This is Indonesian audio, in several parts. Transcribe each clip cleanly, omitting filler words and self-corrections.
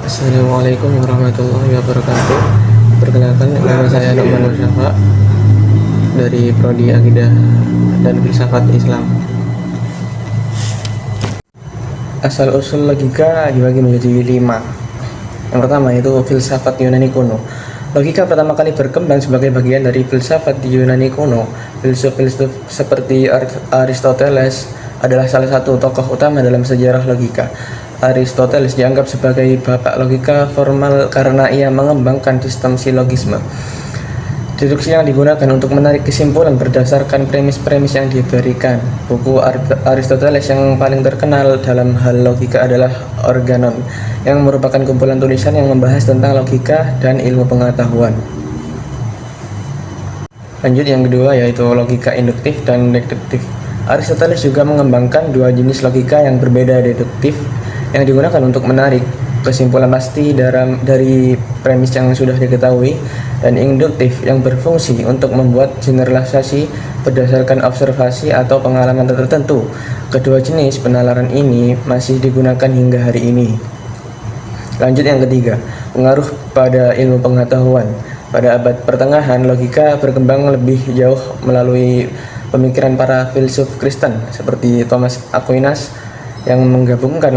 Assalamualaikum warahmatullahi wabarakatuh. Perkenalkan, nama saya Nukman Musyafa dari Prodi Akidah dan Filsafat Islam. Asal-usul logika dibagi menjadi 5. Yang pertama yaitu filsafat Yunani kuno. Logika pertama kali berkembang sebagai bagian dari filsafat di Yunani kuno. Filsuf-filsuf seperti Aristoteles adalah salah satu tokoh utama dalam sejarah logika. Aristoteles dianggap sebagai bapak logika formal karena ia mengembangkan sistem silogisme. Deduksi yang digunakan untuk menarik kesimpulan berdasarkan premis-premis yang diberikan. Buku Aristoteles yang paling terkenal dalam hal logika adalah Organon, yang merupakan kumpulan tulisan yang membahas tentang logika dan ilmu pengetahuan. Lanjut, yang kedua yaitu logika induktif dan deduktif. Aristoteles juga mengembangkan dua jenis logika yang berbeda, deduktif yang digunakan untuk menarik kesimpulan pasti dari premis yang sudah diketahui, dan induktif yang berfungsi untuk membuat generalisasi berdasarkan observasi atau pengalaman tertentu. Kedua jenis penalaran ini masih digunakan hingga hari ini. Lanjut, yang ketiga, pengaruh pada ilmu pengetahuan. Pada abad pertengahan, logika berkembang lebih jauh melalui pemikiran para filsuf Kristen seperti Thomas Aquinas yang menggabungkan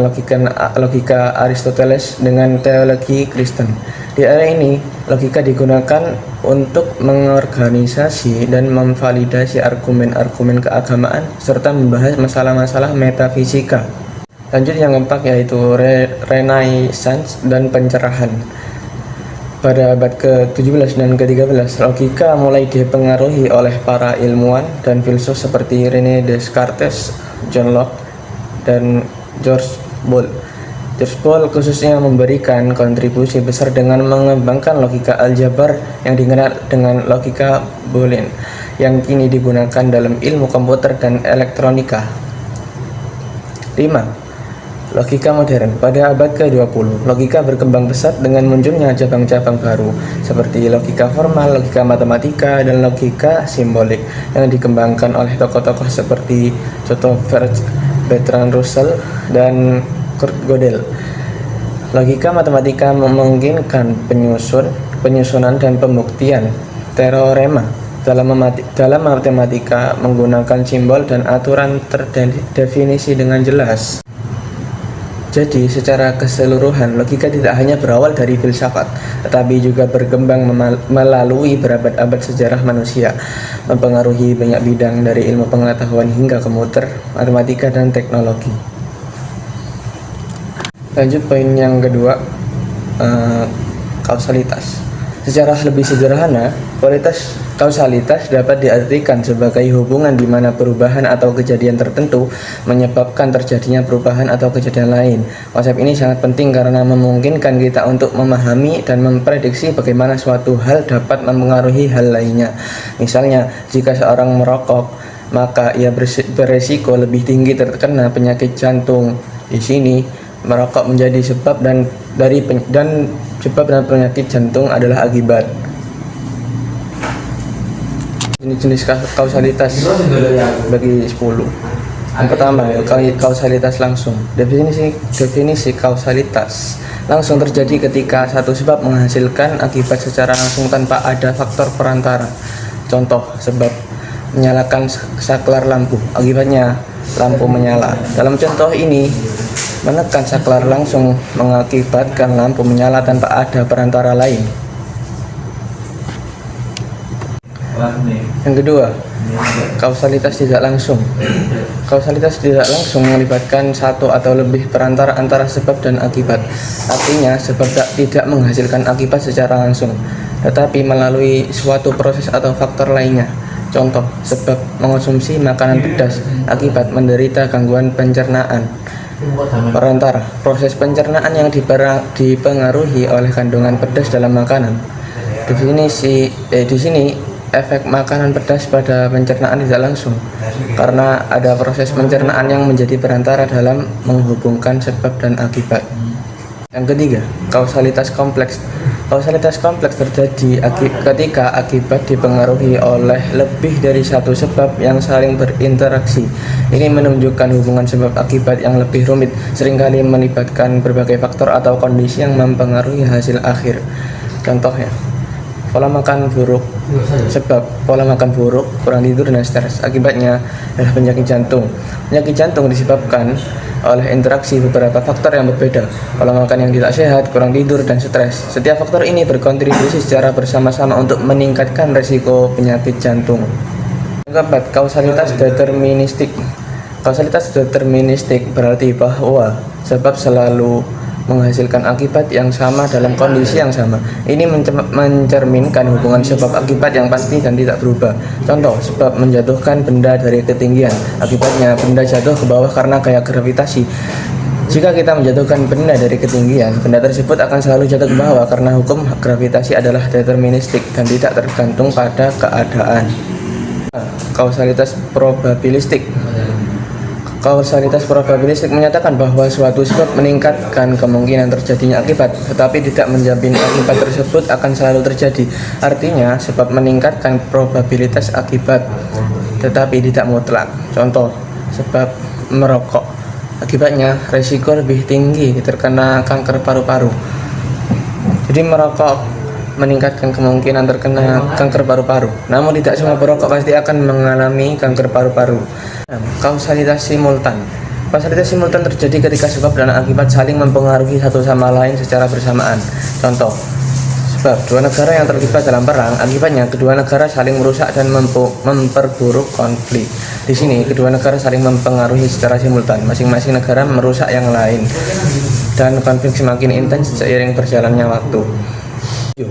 logika Aristoteles dengan teologi Kristen. Di era ini, logika digunakan untuk mengorganisasi dan memvalidasi argumen-argumen keagamaan serta membahas masalah-masalah metafisika. Lanjut, yang keempat yaitu Renaissance dan pencerahan. Pada abad ke-17 dan ke-13, logika mulai dipengaruhi oleh para ilmuwan dan filsuf seperti René Descartes, John Locke, dan George Boole. George Boole khususnya memberikan kontribusi besar dengan mengembangkan logika aljabar yang dikenal dengan logika Boolean, yang kini digunakan dalam ilmu komputer dan elektronika. 5. Logika modern. Pada abad ke-20, logika berkembang pesat dengan munculnya cabang-cabang baru seperti logika formal, logika matematika, dan logika simbolik yang dikembangkan oleh tokoh-tokoh seperti Otto Verge, Bertrand Russell, dan Kurt Gödel. Logika matematika memungkinkan penyusunan dan pembuktian teorema dalam matematika menggunakan simbol dan aturan terdefinisi dengan jelas. Jadi, secara keseluruhan, logika tidak hanya berawal dari filsafat, tetapi juga berkembang melalui berabad-abad sejarah manusia, mempengaruhi banyak bidang dari ilmu pengetahuan hingga komputer, matematika, dan teknologi. Lanjut, poin yang kedua, kausalitas. Secara lebih sederhana, kausalitas dapat diartikan sebagai hubungan di mana perubahan atau kejadian tertentu menyebabkan terjadinya perubahan atau kejadian lain. Konsep ini sangat penting karena memungkinkan kita untuk memahami dan memprediksi bagaimana suatu hal dapat mempengaruhi hal lainnya. Misalnya, jika seorang merokok, maka ia beresiko lebih tinggi terkena penyakit jantung. Di sini, merokok menjadi sebab dan penyakit jantung adalah akibat. Jenis-jenis kausalitas bagi 10. Yang pertama, kausalitas langsung. Definisi kausalitas langsung terjadi ketika satu sebab menghasilkan akibat secara langsung tanpa ada faktor perantara. Contoh, sebab menyalakan saklar lampu, akibatnya lampu menyala. Dalam contoh ini, menekan saklar langsung mengakibatkan lampu menyala tanpa ada perantara lain. Yang kedua, kausalitas tidak langsung. Kausalitas tidak langsung melibatkan satu atau lebih perantara antara sebab dan akibat. Artinya, sebab tidak menghasilkan akibat secara langsung, tetapi melalui suatu proses atau faktor lainnya. Contoh, sebab mengonsumsi makanan pedas, akibat menderita gangguan pencernaan. Perantara, proses pencernaan yang dipengaruhi oleh kandungan pedas dalam makanan. Di sini efek makanan pedas pada pencernaan tidak langsung karena ada proses pencernaan yang menjadi perantara dalam menghubungkan sebab dan akibat. Yang ketiga, kausalitas kompleks. Kausalitas kompleks terjadi ketika akibat dipengaruhi oleh lebih dari satu sebab yang saling berinteraksi. Ini menunjukkan hubungan sebab akibat yang lebih rumit, seringkali melibatkan berbagai faktor atau kondisi yang mempengaruhi hasil akhir. Contohnya, pola makan buruk. Sebab pola makan buruk, kurang tidur, dan stres. Akibatnya adalah penyakit jantung. Penyakit jantung disebabkan oleh interaksi beberapa faktor yang berbeda. Pola makan yang tidak sehat, kurang tidur, dan stres. Setiap faktor ini berkontribusi secara bersama-sama untuk meningkatkan risiko penyakit jantung. Yang keempat, kausalitas deterministik. Kausalitas deterministik berarti bahwa sebab selalu menghasilkan akibat yang sama dalam kondisi yang sama. Ini mencerminkan hubungan sebab akibat yang pasti dan tidak berubah. Contoh, sebab menjatuhkan benda dari ketinggian, akibatnya benda jatuh ke bawah karena gaya gravitasi. Jika kita menjatuhkan benda dari ketinggian, benda tersebut akan selalu jatuh ke bawah karena hukum gravitasi adalah deterministik dan tidak tergantung pada keadaan. Kausalitas probabilistik. Kausalitas probabilistik menyatakan bahwa suatu sebab meningkatkan kemungkinan terjadinya akibat, tetapi tidak menjamin akibat tersebut akan selalu terjadi. Artinya, sebab meningkatkan probabilitas akibat, tetapi tidak mutlak. Contoh, sebab merokok, akibatnya risiko lebih tinggi terkena kanker paru-paru. Jadi merokok meningkatkan kemungkinan terkena kanker paru-paru. Namun tidak semua perokok pasti akan mengalami kanker paru-paru. Kausalitas simultan. Kausalitas simultan terjadi ketika sebab dan akibat saling mempengaruhi satu sama lain secara bersamaan. Contoh, sebab dua negara yang terlibat dalam perang, akibatnya kedua negara saling merusak dan memperburuk konflik. Di sini kedua negara saling mempengaruhi secara simultan. Masing-masing negara merusak yang lain dan konflik semakin intens seiring berjalannya waktu.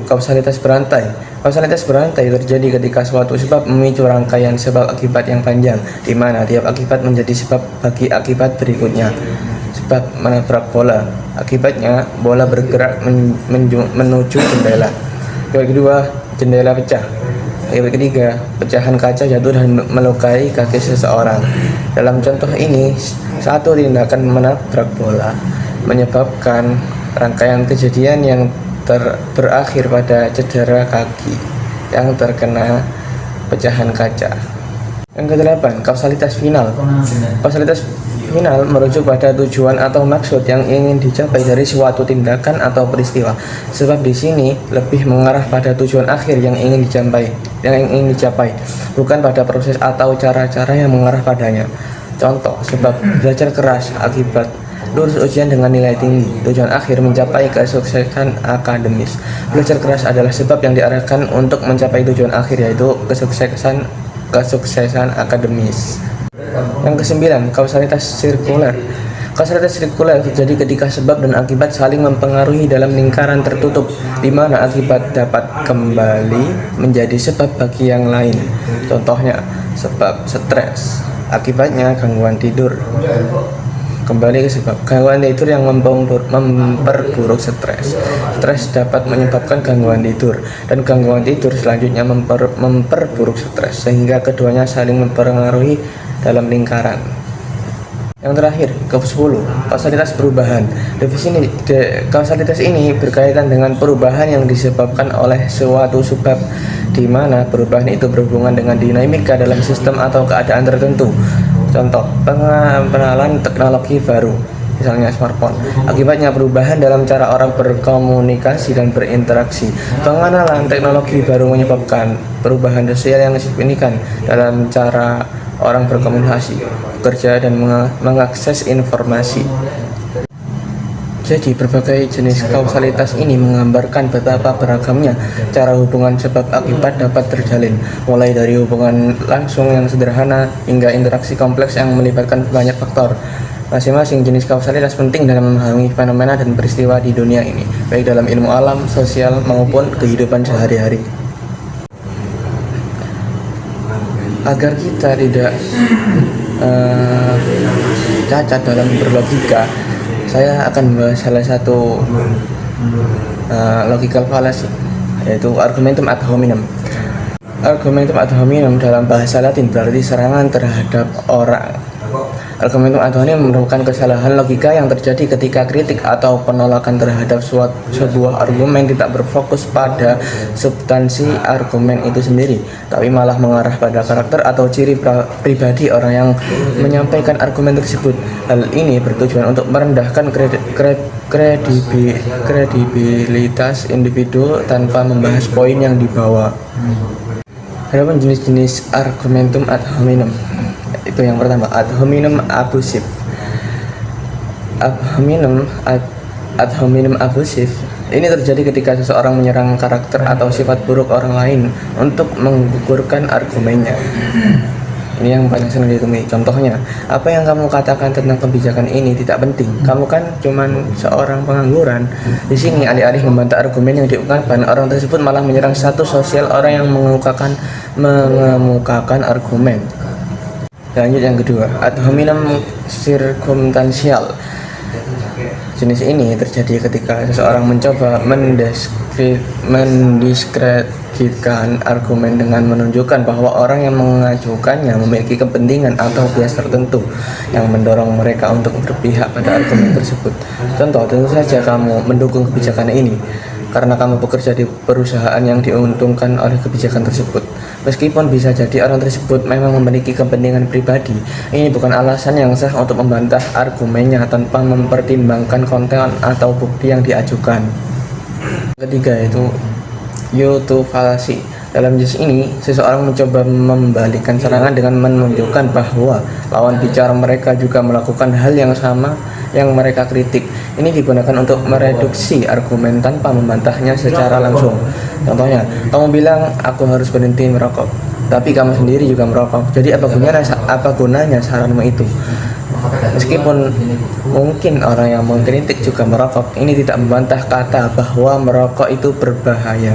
Kausalitas berantai. Kausalitas berantai terjadi ketika suatu sebab memicu rangkaian sebab akibat yang panjang, di mana tiap akibat menjadi sebab bagi akibat berikutnya. Sebab menabrak bola, akibatnya bola bergerak menuju jendela. Akibat kedua, jendela pecah. Akibat ketiga, pecahan kaca jatuh dan melukai kaki seseorang. Dalam contoh ini, satu tindakan menabrak bola menyebabkan rangkaian kejadian yang berakhir pada cedera kaki yang terkena pecahan kaca. Yang kedelapan, kausalitas final. Kausalitas final merujuk pada tujuan atau maksud yang ingin dicapai dari suatu tindakan atau peristiwa. Sebab di sini lebih mengarah pada tujuan akhir yang ingin dicapai, bukan pada proses atau cara-cara yang mengarah padanya. Contoh, sebab belajar keras akibat lulus ujian dengan nilai tinggi. Tujuan akhir mencapai kesuksesan akademis. Belajar keras adalah sebab yang diarahkan untuk mencapai tujuan akhir, yaitu kesuksesan akademis. Yang kesembilan, kausalitas sirkuler. Kausalitas sirkuler terjadi ketika sebab dan akibat saling mempengaruhi dalam lingkaran tertutup, di mana akibat dapat kembali menjadi sebab bagi yang lain. Contohnya, sebab stres, akibatnya gangguan tidur. Kembali ke sebab, gangguan tidur yang memperburuk stres. Stres dapat menyebabkan gangguan tidur, dan gangguan tidur selanjutnya memperburuk stres, sehingga keduanya saling mempengaruhi dalam lingkaran. Yang terakhir, ke-10, kausalitas perubahan. Definisi kausalitas ini berkaitan dengan perubahan yang disebabkan oleh suatu sebab, di mana perubahan itu berhubungan dengan dinamika dalam sistem atau keadaan tertentu. Contoh, pengenalan teknologi baru, misalnya smartphone. Akibatnya perubahan dalam cara orang berkomunikasi dan berinteraksi. Pengenalan teknologi baru menyebabkan perubahan sosial yang signifikan dalam cara orang berkomunikasi, bekerja, dan mengakses informasi. Jadi, berbagai jenis kausalitas ini menggambarkan betapa beragamnya cara hubungan sebab akibat dapat terjalin, mulai dari hubungan langsung yang sederhana hingga interaksi kompleks yang melibatkan banyak faktor. Masing-masing jenis kausalitas penting dalam memahami fenomena dan peristiwa di dunia ini, baik dalam ilmu alam, sosial, maupun kehidupan sehari-hari. Agar kita tidak cacat dalam berlogika, saya akan membahas salah satu logical fallacy, yaitu argumentum ad hominem. Argumentum ad hominem dalam bahasa Latin berarti serangan terhadap orang. Argumentum ad hominem merupakan kesalahan logika yang terjadi ketika kritik atau penolakan terhadap sebuah argumen tidak berfokus pada substansi argumen itu sendiri, tapi malah mengarah pada karakter atau ciri pribadi orang yang menyampaikan argumen tersebut. Hal ini bertujuan untuk merendahkan kredibilitas individu tanpa membahas poin yang dibawa. Adapun jenis-jenis argumentum ad hominem, itu yang pertama, ad hominem abusif. Ad hominem abusif ini terjadi ketika seseorang menyerang karakter atau sifat buruk orang lain untuk menggugurkan argumennya. Ini yang paling sering ditemui. Contohnya, apa yang kamu katakan tentang kebijakan ini tidak penting. Kamu kan cuman seorang pengangguran. Di sini alih-alih membantah argumen yang diungkapkan, orang tersebut malah menyerang status sosial orang yang mengemukakan argumen. Lanjut yang kedua, ad hominem circumstantial. Jenis ini terjadi ketika seseorang mencoba mendiskreditkan argumen dengan menunjukkan bahwa orang yang mengajukannya memiliki kepentingan atau bias tertentu yang mendorong mereka untuk berpihak pada argumen tersebut. Contoh, tentu saja kamu mendukung kebijakan ini karena kamu bekerja di perusahaan yang diuntungkan oleh kebijakan tersebut. Meskipun bisa jadi orang tersebut memang memiliki kepentingan pribadi, ini bukan alasan yang sah untuk membantah argumennya tanpa mempertimbangkan konten atau bukti yang diajukan. Ketiga yaitu you-to fallacy. Dalam jenis ini, seseorang mencoba membalikkan serangan dengan menunjukkan bahwa lawan bicara mereka juga melakukan hal yang sama yang mereka kritik. Ini digunakan untuk mereduksi argumen tanpa membantahnya secara langsung. Contohnya, kamu bilang aku harus berhenti merokok, tapi kamu sendiri juga merokok. Jadi apa gunanya saranmu itu? Meskipun mungkin orang yang mengkritik juga merokok, ini tidak membantah kata bahwa merokok itu berbahaya.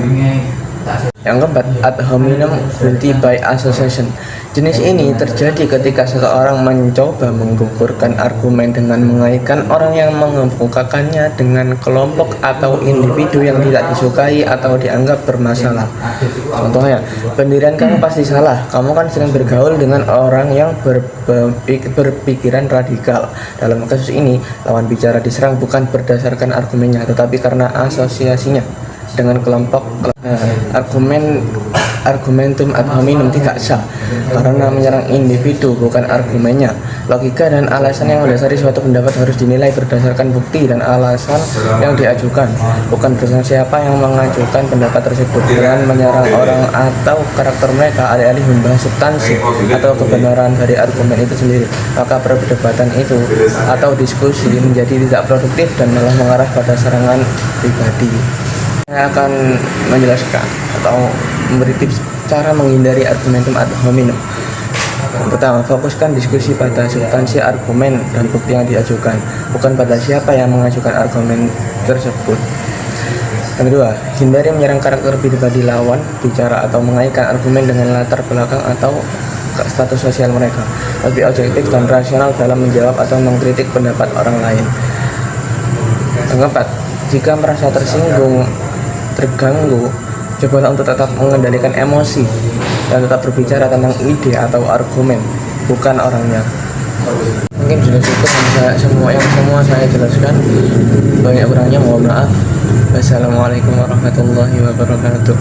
Yang keempat, ad hominem guilty by association. Jenis ini terjadi ketika seseorang mencoba menggugurkan argumen dengan mengaitkan orang yang mengemukakannya dengan kelompok atau individu yang tidak disukai atau dianggap bermasalah. Contohnya, pendirian kamu pasti salah. Kamu kan sering bergaul dengan orang yang berpikiran radikal. Dalam kasus ini, lawan bicara diserang bukan berdasarkan argumennya, tetapi karena asosiasinya dengan kelompok. Argumentum ad hominem tidak sah karena menyerang individu, bukan argumennya. Logika dan alasan yang mendasari suatu pendapat harus dinilai berdasarkan bukti dan alasan yang diajukan, bukan berdasarkan siapa yang mengajukan pendapat tersebut. Dengan menyerang orang atau karakter mereka alih-alih membahas substansi atau kebenaran dari argumen itu sendiri, maka perdebatan itu atau diskusi menjadi tidak produktif dan malah mengarah pada serangan pribadi. Saya akan menjelaskan atau memberi tips cara menghindari argumentum ad hominem. Yang pertama, fokuskan diskusi pada substansi argumen dan bukti yang diajukan, bukan pada siapa yang mengajukan argumen tersebut. Yang kedua, hindari menyerang karakter pribadi lawan bicara atau mengaitkan argumen dengan latar belakang atau status sosial mereka. Lebih objektif dan rasional dalam menjawab atau mengkritik pendapat orang lain. Yang keempat, jika merasa terganggu, cobalah untuk tetap mengendalikan emosi dan tetap berbicara tentang ide atau argumen, bukan orangnya. Mungkin sudah cukup semua saya jelaskan. Banyak kurangnya mohon maaf. Wassalamualaikum warahmatullahi wabarakatuh.